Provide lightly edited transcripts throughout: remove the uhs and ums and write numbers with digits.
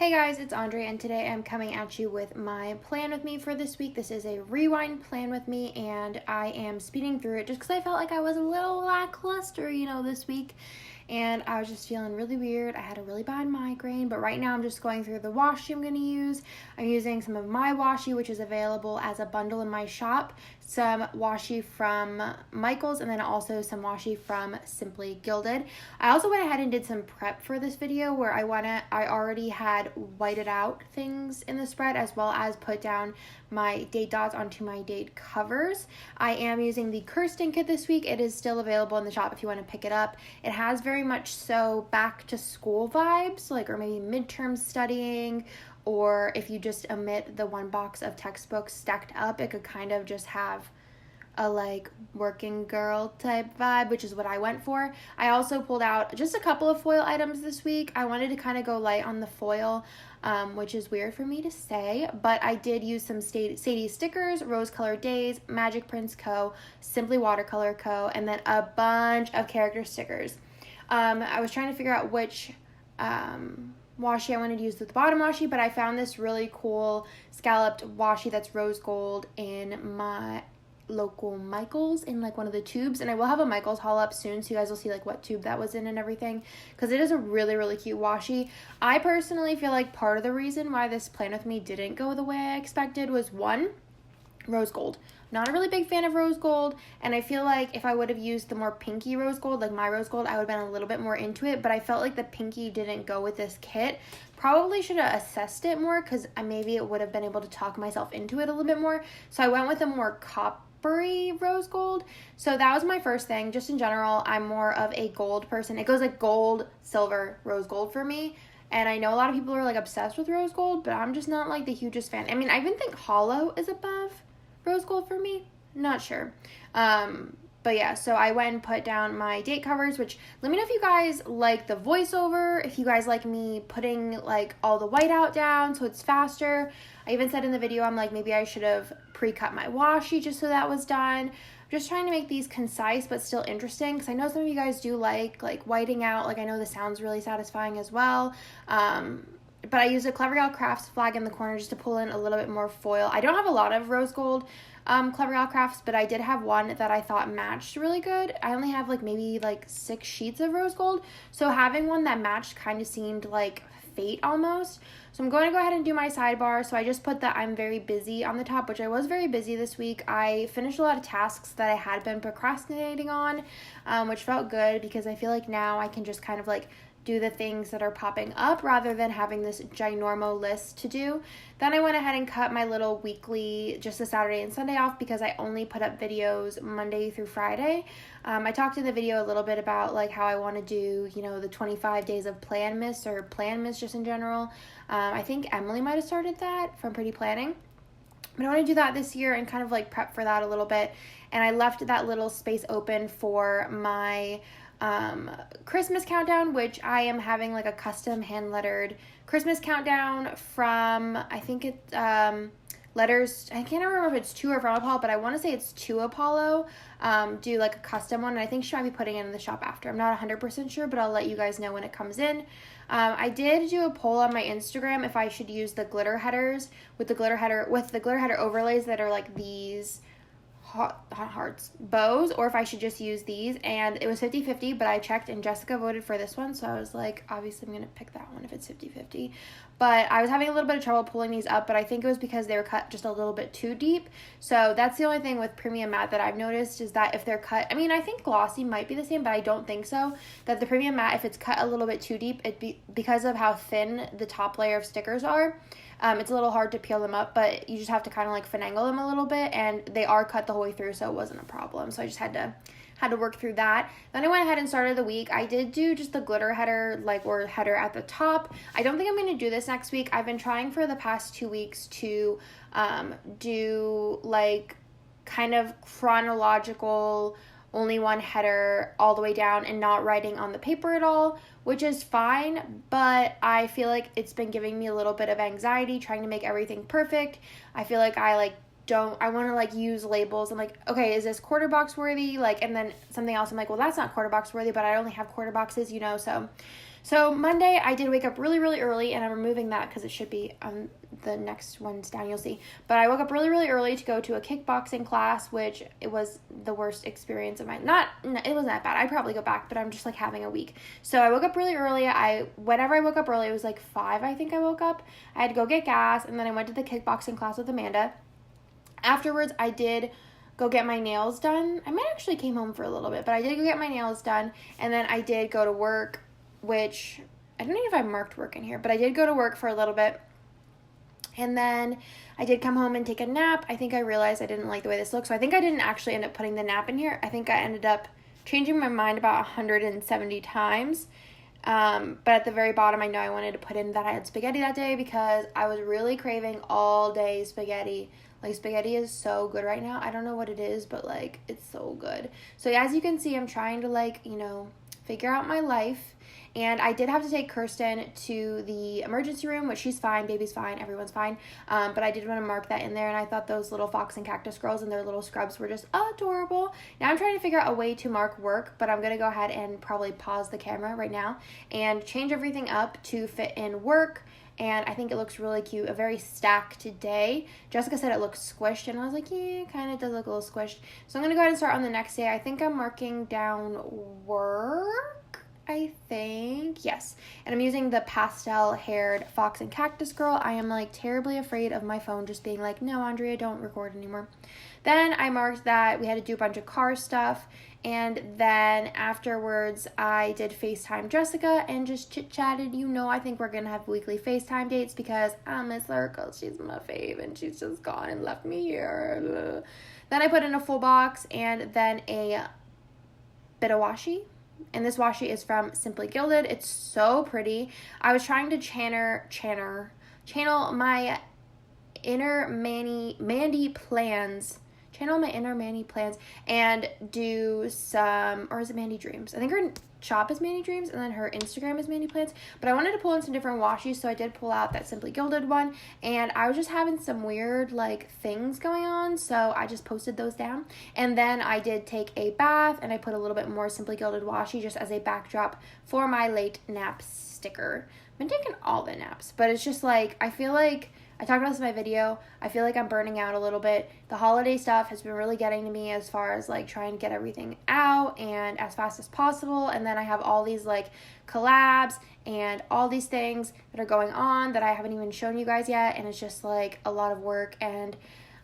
Hey guys, it's Andre, and today I'm coming at you with my plan with me for this week. This is a rewind plan with me, and I am speeding through it just because I felt like I was a little lackluster, this week. And I was just feeling really weird. I had a really bad migraine, but right now I'm just going through the washi I'm going to use. I'm using some of my washi, which is available as a bundle in my shop, some washi from Michaels, and then also some washi from Simply Gilded. I also went ahead and did some prep for this video where I already had whited out things in the spread as well as put down my date dots onto my date covers. I am using the Kirsten kit this week. It is still available in the shop if you want to pick it up. It has very much so back to school vibes, or maybe midterm studying, or if you just omit the one box of textbooks stacked up, it could kind of just have a working girl type vibe, which is what I went for. I also pulled out just a couple of foil items this week. I wanted to kind of go light on the foil, which is weird for me to say, but I did use some Sadie stickers, Rose Colored Days, Magic Prints Co., Simply Watercolor Co., and then a bunch of character stickers. I was trying to figure out which washi I wanted to use with the bottom washi, but I found this really cool scalloped washi that's rose gold in my local Michaels in one of the tubes, and I will have a Michaels haul up soon so you guys will see what tube that was in and everything, because it is a really, really cute washi. I personally feel like part of the reason why this plan with me didn't go the way I expected was one, rose gold. Not a really big fan of rose gold, and I feel like if I would have used the more pinky rose gold, like my rose gold, I would have been a little bit more into it, but I felt like the pinky didn't go with this kit. Probably should have assessed it more, because maybe it would have been able to talk myself into it a little bit more, so I went with a more coppery rose gold. So that was my first thing. Just in general, I'm more of a gold person. It goes gold, silver, rose gold for me. And I know a lot of people are obsessed with rose gold, but I'm just not the hugest fan. I mean, I even think hollow is above rose gold for me. Not sure. But yeah, so I went and put down my date covers, which let me know if you guys like the voiceover, if you guys like me putting all the white out down so it's faster. I even said in the video, I'm maybe I should have pre-cut my washi just so that was done. I'm just trying to make these concise but still interesting, because I know some of you guys do like whiting out. I know the sound's really satisfying as well. But I used a Clever Gal Crafts flag in the corner just to pull in a little bit more foil. I don't have a lot of rose gold Clever Gal Crafts, but I did have one that I thought matched really good. I only have maybe 6 sheets of rose gold, so having one that matched kind of seemed like fate almost. So I'm going to go ahead and do my sidebar. So I just put that I'm very busy on the top, which I was very busy this week. I finished a lot of tasks that I had been procrastinating on, which felt good because I feel like now I can just kind of do the things that are popping up rather than having this ginormo list to do. Then I went ahead and cut my little weekly, just the Saturday and Sunday off, because I only put up videos Monday through Friday. I talked in the video a little bit about how I want to do, the 25 days of Plan Miss or Plan Miss just in general. I think Emily might have started that from Pretty Planning. But I want to do that this year and kind of prep for that a little bit. And I left that little space open for my Christmas countdown, which I am having a custom hand lettered Christmas countdown from, I think it's letters, I can't remember if it's to or from Apollo, but I want to say it's to Apollo. Do a custom one, and I think she might be putting it in the shop after. I'm not 100% sure, but I'll let you guys know when it comes in. I did do a poll on my Instagram if I should use the glitter headers with the glitter header overlays that are these hearts bows, or if I should just use these, and it was 50-50, but I checked and Jessica voted for this one, so I was obviously I'm gonna pick that one if it's 50-50. But I was having a little bit of trouble pulling these up, but I think it was because they were cut just a little bit too deep. So that's the only thing with premium matte that I've noticed, is that if they're cut, I think glossy might be the same, but I don't think so, that the premium matte, if it's cut a little bit too deep, because of how thin the top layer of stickers are, it's a little hard to peel them up, but you just have to kind of finagle them a little bit, and they are cut the whole way through, so it wasn't a problem. So I just had to work through that. Then I went ahead and started the week. I did do just the glitter header, or header at the top. I don't think I'm going to do this next week. I've been trying for the past 2 weeks to do kind of chronological, only one header all the way down and not writing on the paper at all, which is fine, but I feel like it's been giving me a little bit of anxiety trying to make everything perfect. I feel like I want to use labels. I'm okay, is this quarter box worthy? And then something else, I'm well, that's not quarter box worthy, but I only have quarter boxes, so So Monday, I did wake up really, really early, and I'm removing that because it should be the next one's down, you'll see. But I woke up really, really early to go to a kickboxing class, which it was the worst experience of my, it wasn't that bad. I'd probably go back, but I'm just like having a week. So I woke up really early. Whenever I woke up early, it was like 5, I think I woke up. I had to go get gas, and then I went to the kickboxing class with Amanda. Afterwards, I did go get my nails done. I might actually came home for a little bit, but I did go get my nails done, and then I did go to work, which I don't know if I marked work in here, but I did go to work for a little bit. And then I did come home and take a nap. I think I realized I didn't like the way this looked, so I think I didn't actually end up putting the nap in here. I think I ended up changing my mind about 170 times. But at the very bottom, I know I wanted to put in that I had spaghetti that day because I was really craving all day spaghetti. Like, spaghetti is so good right now. I don't know what it is, but, like, it's so good. So, as you can see, I'm trying to, like, figure out my life. And I did have to take Kirsten to the emergency room, which she's fine, baby's fine, everyone's fine. But I did want to mark that in there, and I thought those little fox and cactus girls and their little scrubs were just adorable. Now I'm trying to figure out a way to mark work, but I'm going to go ahead and probably pause the camera right now and change everything up to fit in work. And I think it looks really cute, a very stacked day. Jessica said it looks squished, and I was like, yeah, it kind of does look a little squished. So I'm going to go ahead and start on the next day. I think I'm marking down work. I think, yes. And I'm using the pastel-haired fox and cactus girl. I am, like, terribly afraid of my phone just being like, no, Andrea, don't record anymore. Then I marked that we had to do a bunch of car stuff. And then afterwards, I did FaceTime Jessica and just chit-chatted. I think we're going to have weekly FaceTime dates because I miss her because she's my fave and she's just gone and left me here. Then I put in a full box and then a bit of washi. And this washi is from Simply Gilded. It's so pretty. I was trying to channel my inner Mandy plans. Channel my inner Mandy plans and do some, or is it Mandy Dreams? I think her shop is Mandy Dreams and then her Instagram is Mandy Plans. But I wanted to pull in some different washies, so I did pull out that Simply Gilded one. And I was just having some weird, like, things going on, so I just posted those down. And then I did take a bath and I put a little bit more Simply Gilded washi just as a backdrop for my late nap sticker. I've been taking all the naps, but it's just like, I feel like, I talked about this in my video, I feel like I'm burning out a little bit. The holiday stuff has been really getting to me as far as, like, trying to get everything out and as fast as possible. And then I have all these, like, collabs and all these things that are going on that I haven't even shown you guys yet. And it's just, like, a lot of work. And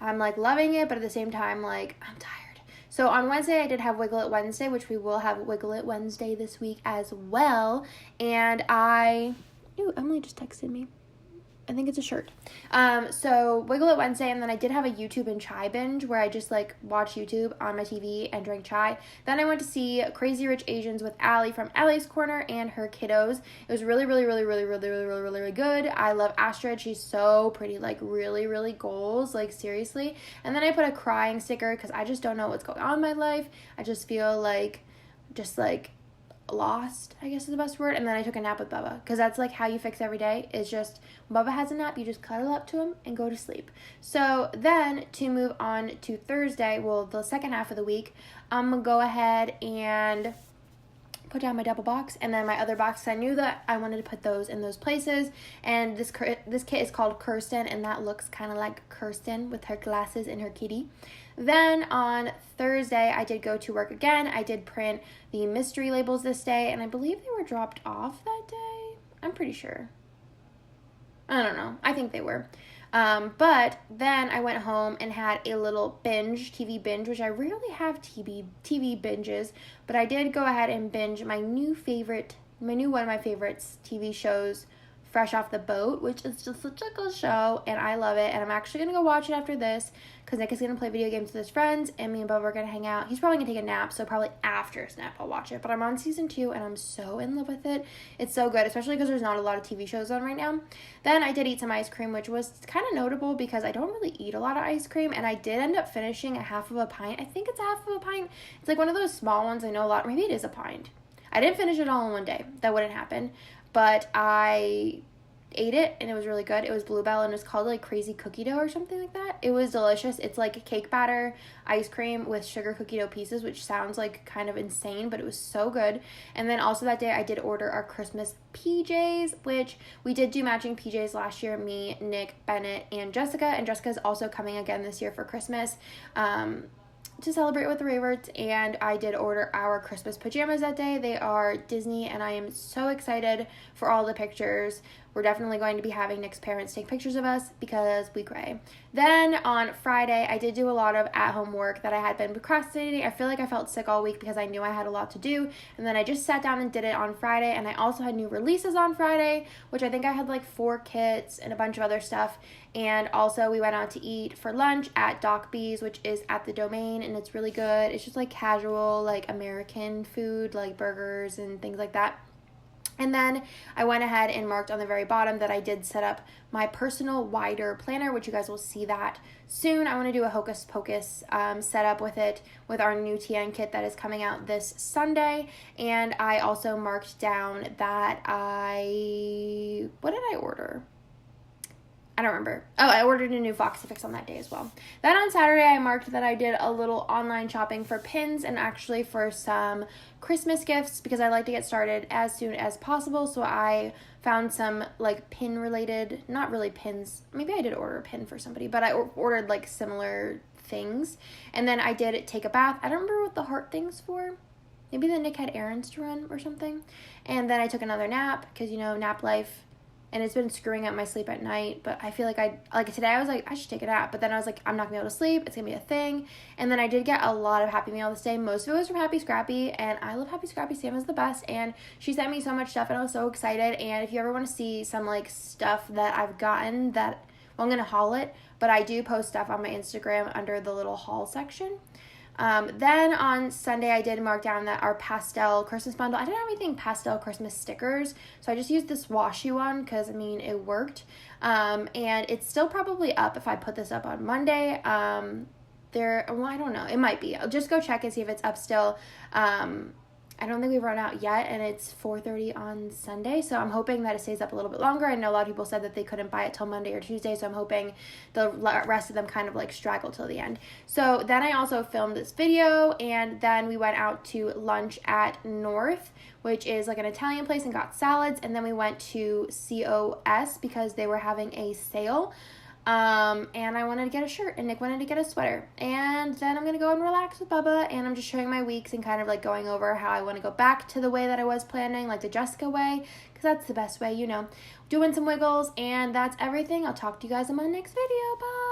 I'm, like, loving it, but at the same time, like, I'm tired. So on Wednesday, I did have Wiggle It Wednesday, which we will have Wiggle It Wednesday this week as well. And Emily just texted me. I think it's a shirt. So Wiggle It Wednesday, and then I did have a YouTube and chai binge where I just, like, watched YouTube on my TV and drank chai. Then I went to see Crazy Rich Asians with Allie from Allie's Corner and her kiddos. It was really, really, really, really, really, really, really, really, really good. I love Astrid. She's so pretty, like, really, really goals, like, seriously. And then I put a crying sticker because I just don't know what's going on in my life. I just feel like, lost, I guess is the best word. And then I took a nap with Bubba because that's, like, how you fix every day. Is just when Bubba has a nap, you just cuddle up to him and go to sleep. So then to move on to Thursday, well, the second half of the week, I'm gonna go ahead and put down my double box and then my other box. I knew that I wanted to put those in those places. And this kit is called Kirsten, and that looks kind of like Kirsten with her glasses and her kitty. Then on Thursday, I did go to work again. I did print the mystery labels this day, and I believe they were dropped off that day. I'm pretty sure. I don't know. I think they were. But then I went home and had a little TV binge, which I rarely have TV binges, but I did go ahead and binge my new one of my favorites TV shows, Fresh Off the Boat, which is just such a good show, and I love it. And I'm actually going to go watch it after this because Nick is going to play video games with his friends, and me and Bubba are going to hang out. He's probably going to take a nap, so probably after his nap I'll watch it. But I'm on season 2, and I'm so in love with it. It's so good, especially because there's not a lot of TV shows on right now. Then I did eat some ice cream, which was kind of notable because I don't really eat a lot of ice cream, and I did end up finishing a half of a pint. I think it's half of a pint. It's like one of those small ones. I know a lot. Maybe it is a pint. I didn't finish it all in one day. That wouldn't happen. But I ate it and it was really good. It was Bluebell and it was called like crazy cookie dough or something like that. It was delicious. It's like a cake batter, ice cream with sugar cookie dough pieces, which sounds like kind of insane, but it was so good. And then also that day I did order our Christmas PJs, which we did do matching PJs last year, me, Nick, Bennett, and Jessica. And Jessica's also coming again this year for Christmas. To celebrate with the Rayverts, and I did order our Christmas pajamas that day. They are Disney, and I am so excited for all the pictures. We're definitely going to be having Nick's parents take pictures of us because we cray. Then on Friday, I did do a lot of at-home work that I had been procrastinating. I feel like I felt sick all week because I knew I had a lot to do, and then I just sat down and did it on Friday, and I also had new releases on Friday, which I think I had like 4 kits and a bunch of other stuff. And also we went out to eat for lunch at Doc B's, which is at the Domain, and it's really good. It's just like casual, like American food, like burgers and things like that. And then I went ahead and marked on the very bottom that I did set up my personal wider planner, which you guys will see that soon. I want to do a Hocus Pocus setup with it, with our new TN kit that is coming out this Sunday. And I also marked down that what did I order? I don't remember. Oh, I ordered a new Voxifix on that day as well. Then on Saturday, I marked that I did a little online shopping for pins and actually for some Christmas gifts because I like to get started as soon as possible. So I found some like pin related, not really pins. Maybe I did order a pin for somebody, but I ordered like similar things. And then I did take a bath. I don't remember what the heart thing's for. Maybe the Nick had errands to run or something. And then I took another nap because, you know, nap life. And it's been screwing up my sleep at night, but I feel like today I was like, I should take a nap, but then I was like, I'm not gonna be able to sleep, it's gonna be a thing. And then I did get a lot of Happy Meal this day. Most of it was from Happy Scrappy, and I love Happy Scrappy. Sam is the best, and she sent me so much stuff, and I was so excited. And if you ever want to see some like stuff that I've gotten that, well, I'm gonna haul it, but I do post stuff on my Instagram under the little haul section. Then on Sunday, I did mark down that our pastel Christmas bundle, I didn't have anything pastel Christmas stickers, so I just used this washi one because, I mean, it worked. And it's still probably up if I put this up on Monday. Well, I don't know. It might be. I'll just go check and see if it's up still. I don't think we've run out yet, and it's 4:30 on Sunday, so I'm hoping that it stays up a little bit longer. I know a lot of people said that they couldn't buy it till Monday or Tuesday, so I'm hoping the rest of them kind of like straggle till the end. So then I also filmed this video, and then we went out to lunch at North, which is like an Italian place, and got salads, and then we went to COS because they were having a sale. And I wanted to get a shirt, and Nick wanted to get a sweater, and then I'm going to go and relax with Bubba, and I'm just showing my weeks and kind of like going over how I want to go back to the way that I was planning, like the Jessica way, because that's the best way, you know, doing some wiggles, and that's everything. I'll talk to you guys in my next video. Bye!